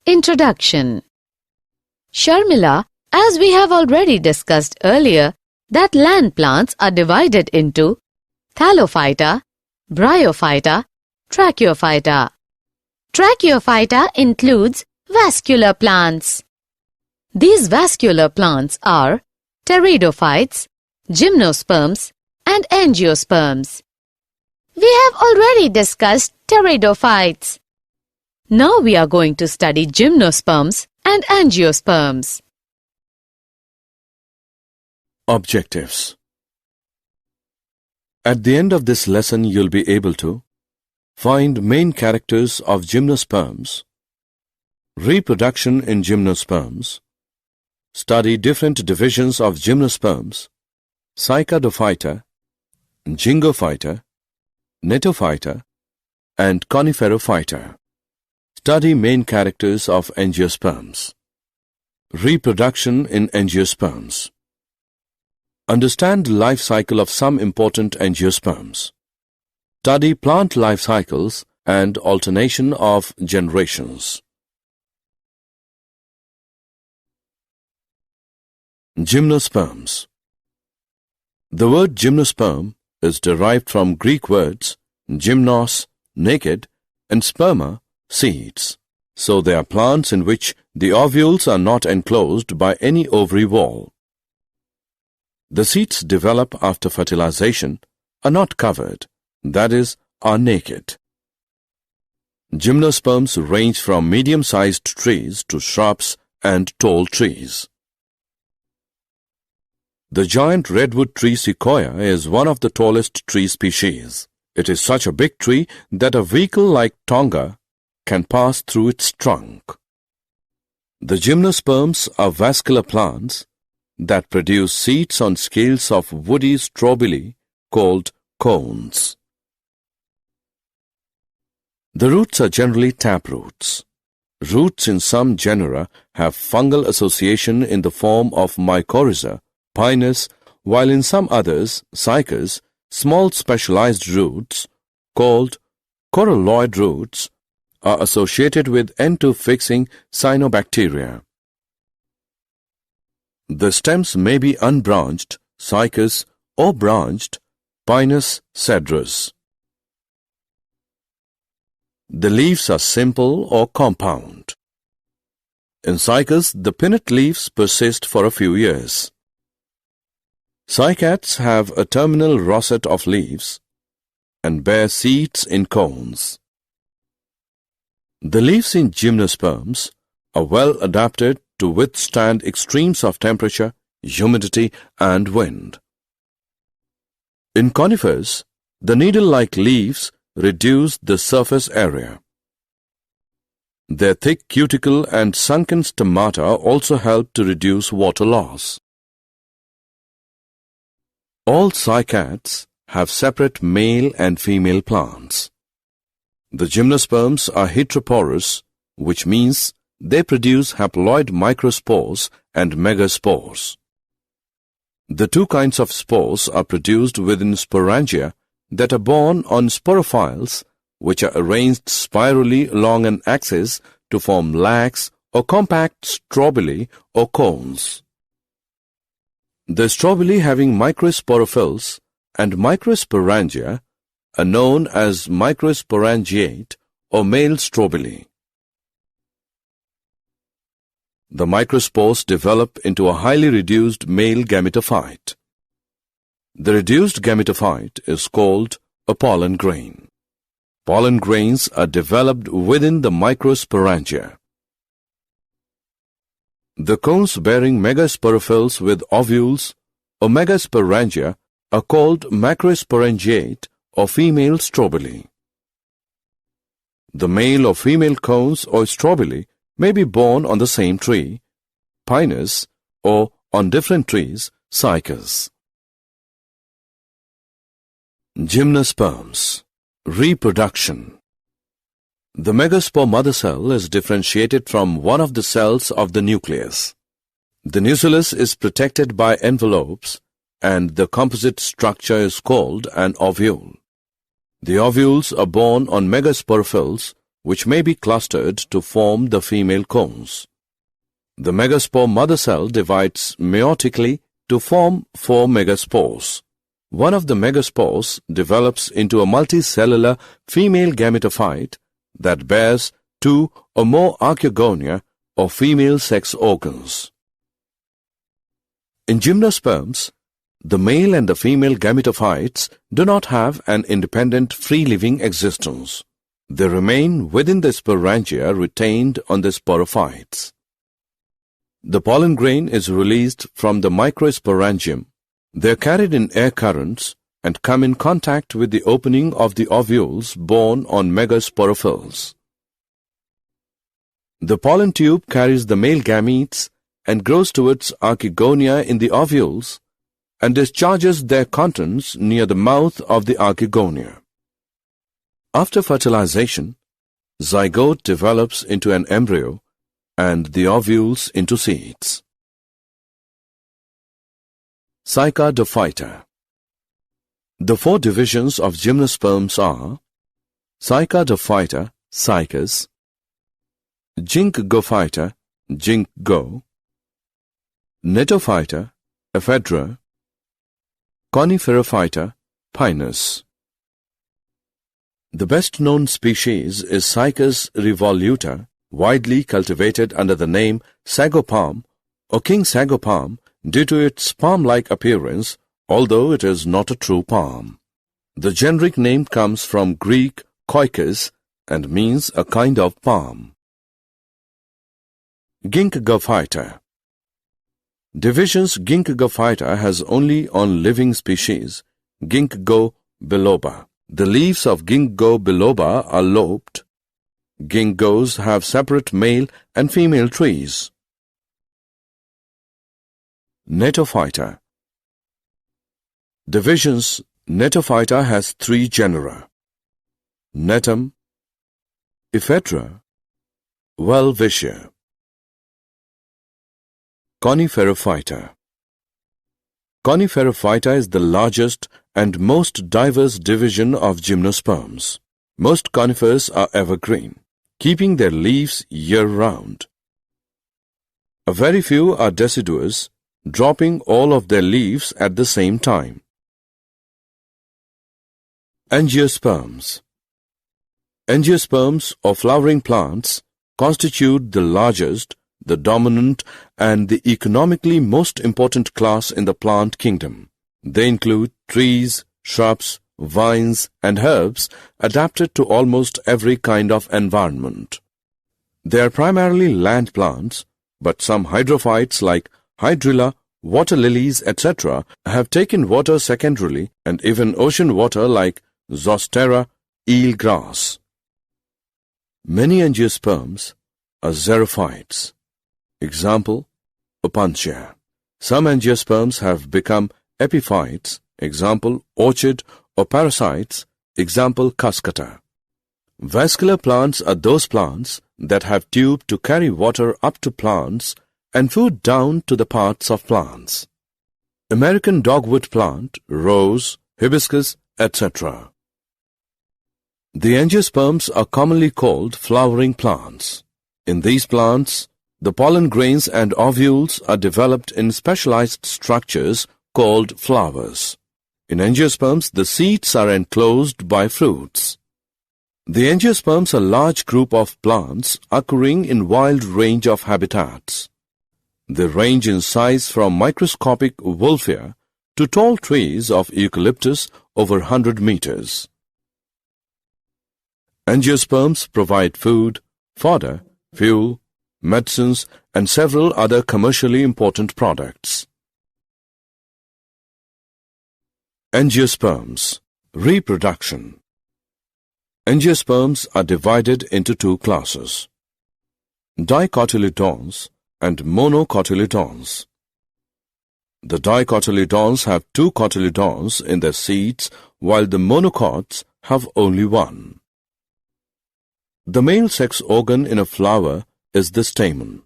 Introduction. Sharmila, as we have already discussed earlier, that land plants are divided into Thallophyta, Bryophyta, Tracheophyta. Tracheophyta includes vascular plants. These vascular plants are pteridophytes, gymnosperms, and angiosperms. We have already discussed pteridophytes. Now we are going to study gymnosperms and angiosperms. Objectives. At the end of this lesson, you'll be able to find main characters of gymnosperms, reproduction in gymnosperms, study different divisions of gymnosperms, Cycadophyta, Gingophyta, Gnetophyta, and Coniferophyta. Study main characters of angiosperms. Reproduction in angiosperms. Understand the life cycle of some important angiosperms. Study plant life cycles and alternation of generations. Gymnosperms. The word gymnosperm is derived from Greek words gymnos, naked, and sperma, seeds. So they are plants in which the ovules are not enclosed by any ovary wall. The seeds develop after fertilization, are not covered, that is, are naked. Gymnosperms range from medium-sized trees to shrubs and tall trees. The giant redwood tree sequoia is one of the tallest tree species. It is such a big tree that a vehicle like Tonga can pass through its trunk. The gymnosperms are vascular plants that produce seeds on scales of woody strobili called cones. The roots are generally taproots. Roots in some genera have fungal association in the form of mycorrhiza, pinus, while in some others, cycas, small specialized roots called coralloid roots are associated with N2-fixing cyanobacteria. The stems may be unbranched, cycas, or branched, pinus cedrus. The leaves are simple or compound. In cycas, the pinnate leaves persist for a few years. Cycads have a terminal rosette of leaves and bear seeds in cones. The leaves in gymnosperms are well adapted to withstand extremes of temperature, humidity, and wind. In conifers, the needle-like leaves reduce the surface area. Their thick cuticle and sunken stomata also help to reduce water loss. All cycads have separate male and female plants. The gymnosperms are heteroporous, which means they produce haploid microspores and megaspores. The two kinds of spores are produced within sporangia that are borne on sporophyles, which are arranged spirally along an axis to form lax or compact strobili or cones. The strobili having microsporophylls and microsporangia are known as microsporangiate or male strobili. The microspores develop into a highly reduced male gametophyte. The reduced gametophyte is called a pollen grain. Pollen grains are developed within the microsporangia. The cones bearing megasporophylls with ovules or megasporangia are called macrosporangiate or female strobili. The male or female cones or strobili may be borne on the same tree, pinus, or on different trees, cycas. Gymnosperms. Reproduction. The megaspore mother cell is differentiated from one of the cells of the nucleus. The nucleus is protected by envelopes, and the composite structure is called an ovule. The ovules are borne on megasporophylls which may be clustered to form the female cones. The megaspore mother cell divides meiotically to form 4 megaspores. One of the megaspores develops into a multicellular female gametophyte that bears 2 or more archegonia or female sex organs. In gymnosperms, the male and the female gametophytes do not have an independent free-living existence. They remain within the sporangia retained on the sporophytes. The pollen grain is released from the microsporangium. They are carried in air currents and come in contact with the opening of the ovules borne on megasporophylls. The pollen tube carries the male gametes and grows towards archegonia in the ovules and discharges their contents near the mouth of the archegonia. After fertilization, zygote develops into an embryo and the ovules into seeds. Cycadophyta. The 4 divisions of gymnosperms are Cycadophyta, cycas, Ginkgophyta, ginkgo, Gnetophyta, ephedra, Coniferophyta, pinus. The best-known species is Cycas revoluta, widely cultivated under the name sago palm or king sago palm due to its palm-like appearance, although it is not a true palm. The generic name comes from Greek koikos and means a kind of palm. Ginkgophyta. Divisions Ginkgophyta has only on living species, Ginkgo biloba. The leaves of Ginkgo biloba are lobed. Ginkgos have separate male and female trees. Gnetophyta. Divisions Gnetophyta has 3 genera: Gnetum, Ephedra, Welwitschia. Coniferophyta. Coniferophyta is the largest and most diverse division of gymnosperms. Most conifers are evergreen, keeping their leaves year-round. A very few are deciduous, dropping all of their leaves at the same time. Angiosperms. Angiosperms or flowering plants constitute the largest, the dominant and the economically most important class in the plant kingdom. They include trees, shrubs, vines and herbs adapted to almost every kind of environment. They are primarily land plants, but some hydrophytes like hydrilla, water lilies, etc. have taken water secondarily, and even ocean water like Zostera eelgrass. Many angiosperms are xerophytes. Example, Opuntia. Some angiosperms have become epiphytes. Example, orchid or parasites. Example, Cuscuta. Vascular plants are those plants that have tube to carry water up to plants and food down to the parts of plants. American dogwood plant, rose, hibiscus, etc. The angiosperms are commonly called flowering plants. In these plants, the pollen grains and ovules are developed in specialized structures called flowers. In angiosperms, the seeds are enclosed by fruits. The angiosperms are a large group of plants occurring in wide range of habitats. They range in size from microscopic wolfia to tall trees of eucalyptus over 100 meters. Angiosperms provide food, fodder, fuel, medicines, and several other commercially important products. Angiosperms. Reproduction. Angiosperms are divided into 2 classes: dicotyledons and monocotyledons. The dicotyledons have 2 cotyledons in their seeds, while the monocots have only 1. The male sex organ in a flower is the stamen.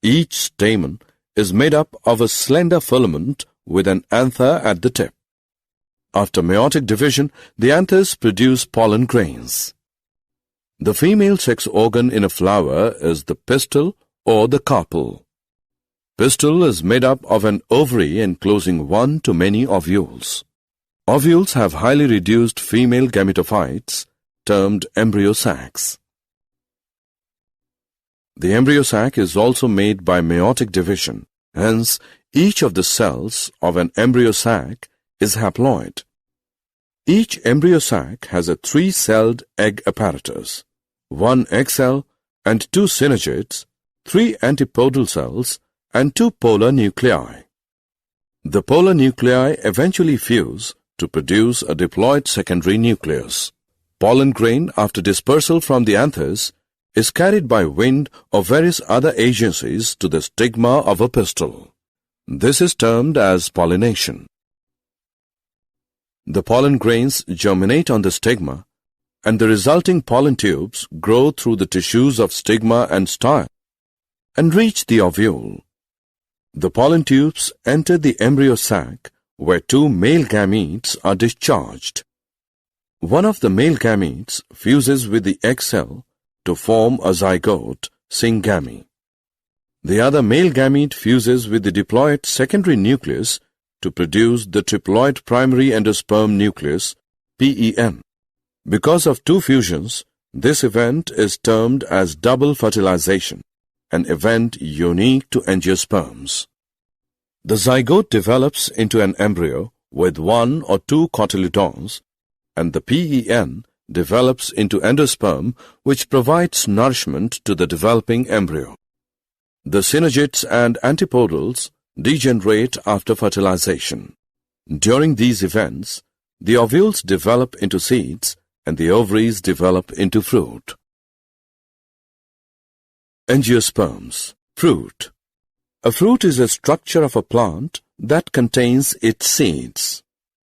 Each stamen is made up of a slender filament with an anther at the tip. After meiotic division, the anthers produce pollen grains. The female sex organ in a flower is the pistil or the carpel. Pistil is made up of an ovary enclosing one to many ovules. Ovules have highly reduced female gametophytes termed embryo sacs. The embryo sac is also made by meiotic division. Hence, each of the cells of an embryo sac is haploid. Each embryo sac has a 3-celled egg apparatus, 1 egg cell and 2 synergids, 3 antipodal cells and 2 polar nuclei. The polar nuclei eventually fuse to produce a diploid secondary nucleus. Pollen grain, after dispersal from the anthers, is carried by wind or various other agencies to the stigma of a pistil. This is termed as pollination. The pollen grains germinate on the stigma, and the resulting pollen tubes grow through the tissues of stigma and style and reach the ovule. The pollen tubes enter the embryo sac, where 2 male gametes are discharged. One of the male gametes fuses with the egg cell to form a zygote, syngamy. The other male gamete fuses with the diploid secondary nucleus to produce the triploid primary endosperm nucleus, PEN. Because of 2 fusions, this event is termed as double fertilization, an event unique to angiosperms. The zygote develops into an embryo with 1 or 2 cotyledons, and the PEN develops into endosperm, which provides nourishment to the developing embryo. The synergids and antipodals degenerate after fertilization. During these events, the ovules develop into seeds and the ovaries develop into fruit. Angiosperms. Fruit. A fruit is a structure of a plant that contains its seeds.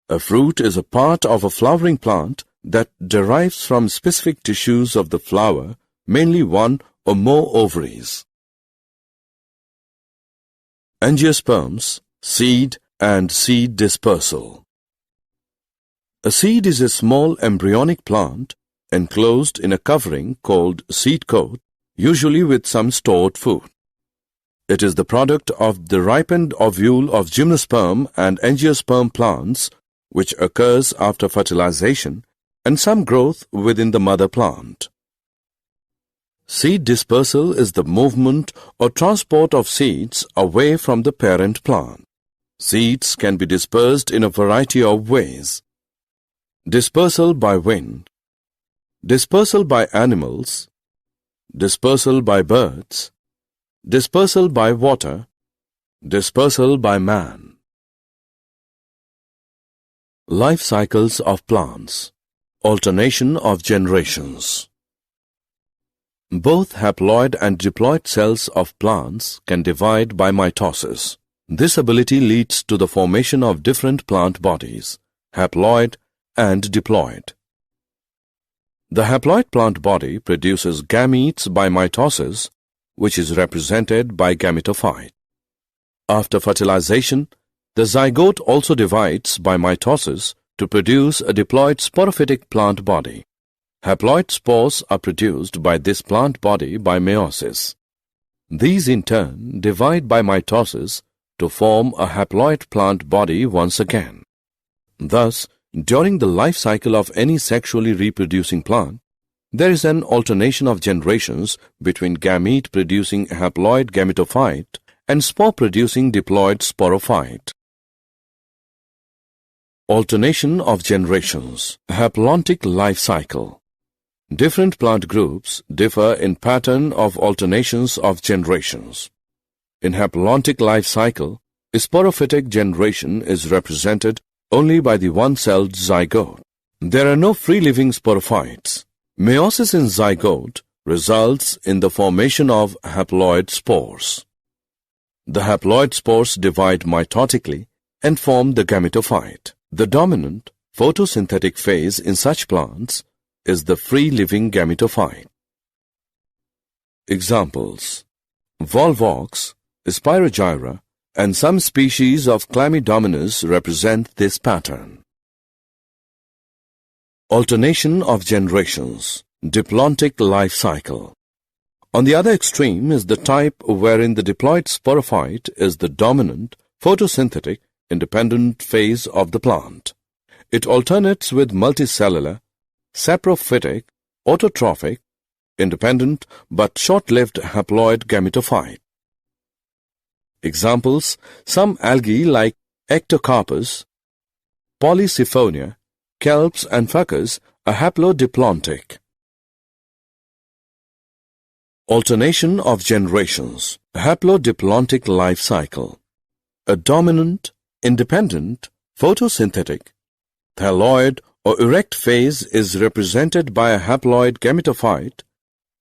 A fruit is a part of a flowering plant that derives from specific tissues of the flower, mainly 1 or more ovaries. Angiosperms, seed and seed dispersal. A seed is a small embryonic plant enclosed in a covering called seed coat, usually with some stored food. It is the product of the ripened ovule of gymnosperm and angiosperm plants, which occurs after fertilization, and some growth within the mother plant. Seed dispersal is the movement or transport of seeds away from the parent plant. Seeds can be dispersed in a variety of ways. Dispersal by wind, dispersal by animals, dispersal by birds, dispersal by water, dispersal by man. Life cycles of plants. Alternation of generations. Both haploid and diploid cells of plants can divide by mitosis. This ability leads to the formation of different plant bodies, haploid and diploid. The haploid plant body produces gametes by mitosis, which is represented by gametophyte. After fertilization, the zygote also divides by mitosis to produce a diploid sporophytic plant body. Haploid spores are produced by this plant body by meiosis. These in turn divide by mitosis to form a haploid plant body once again. Thus, during the life cycle of any sexually reproducing plant, there is an alternation of generations between gamete-producing haploid gametophyte and spore-producing diploid sporophyte. Alternation of generations. Haplontic life cycle. Different plant groups differ in pattern of alternations of generations. In haplontic life cycle, a sporophytic generation is represented only by the one-celled zygote. There are no free-living sporophytes. Meiosis in zygote results in the formation of haploid spores. The haploid spores divide mitotically and form the gametophyte. The dominant photosynthetic phase in such plants is the free-living gametophyte. Examples: Volvox, Spirogyra, and some species of Chlamydomonas represent this pattern. Alternation of generations. diplontic life cycle. On the other extreme is the type wherein the diploid sporophyte is the dominant, photosynthetic, independent phase of the plant. It alternates with multicellular, saprophytic, autotrophic, independent but short-lived haploid gametophyte. Examples: some algae like Ectocarpus, Polysiphonia, kelps and fuckers are haplodiplontic. Alternation of generations, haplodiplontic life cycle. A dominant, independent, photosynthetic, thalloid or erect phase is represented by a haploid gametophyte,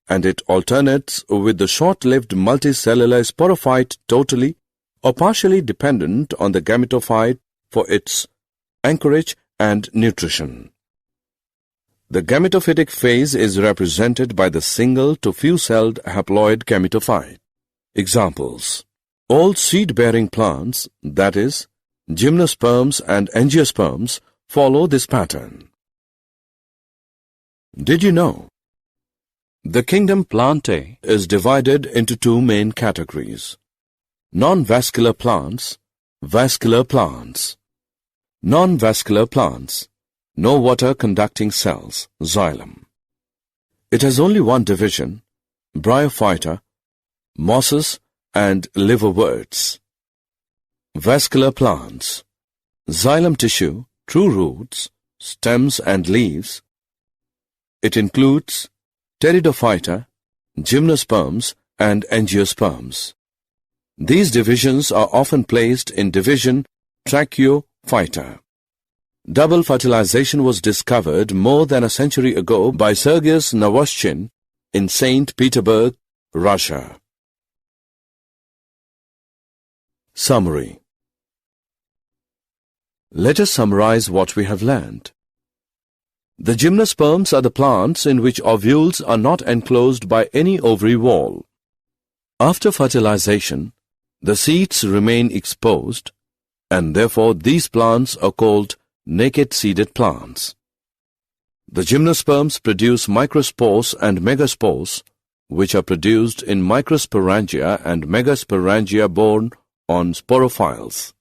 and it alternates with the short-lived multicellular sporophyte totally or partially dependent on the gametophyte for its anchorage and nutrition. The gametophytic phase is represented by the single to few-celled haploid gametophyte. Examples: all seed-bearing plants, that is, gymnosperms and angiosperms, follow this pattern. Did you know? The kingdom Plantae is divided into two main categories: non-vascular plants, vascular plants. Non-vascular plants, no water-conducting cells, xylem. It has only one division, bryophyta, mosses and liverworts. Vascular plants, xylem tissue, true roots, stems and leaves. It includes pteridophyta, gymnosperms and angiosperms. These divisions are often placed in division Tracheophyta. Double fertilization was discovered more than a century ago by Sergius Navoschin in St. Petersburg, Russia. Summary. Let us summarize what we have learned. The gymnosperms are the plants in which ovules are not enclosed by any ovary wall. After fertilization, the seeds remain exposed, and therefore these plants are called naked-seeded plants. The gymnosperms produce microspores and megaspores, which are produced in microsporangia and megasporangia borne on sporophyles.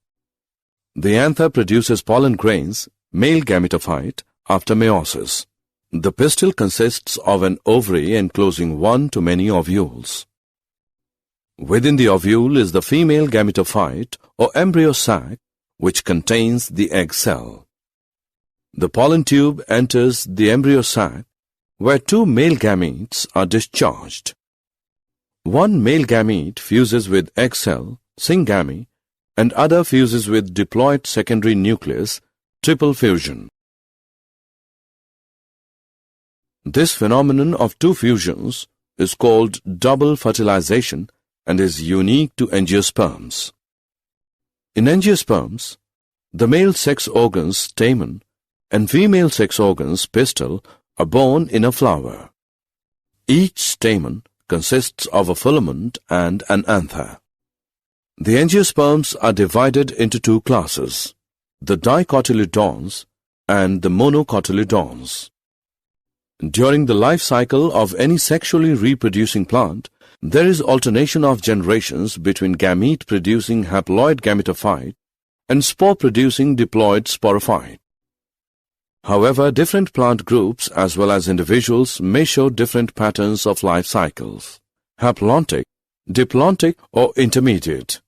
The anther produces pollen grains, male gametophyte, after meiosis. The pistil consists of an ovary enclosing one to many ovules. Within the ovule is the female gametophyte or embryo sac, which contains the egg cell. The pollen tube enters the embryo sac, where two male gametes are discharged. One male gamete fuses with egg cell, syngamy, and other fuses with diploid secondary nucleus, triple fusion. This phenomenon of two fusions is called double fertilization and is unique to angiosperms. In angiosperms, the male sex organs stamen and female sex organs pistil are borne in a flower. Each stamen consists of a filament and an anther. The angiosperms are divided into two classes, the dicotyledons and the monocotyledons. During the life cycle of any sexually reproducing plant, there is alternation of generations between gamete-producing haploid gametophyte and spore-producing diploid sporophyte. However, different plant groups as well as individuals may show different patterns of life cycles: haplontic, diplontic or intermediate.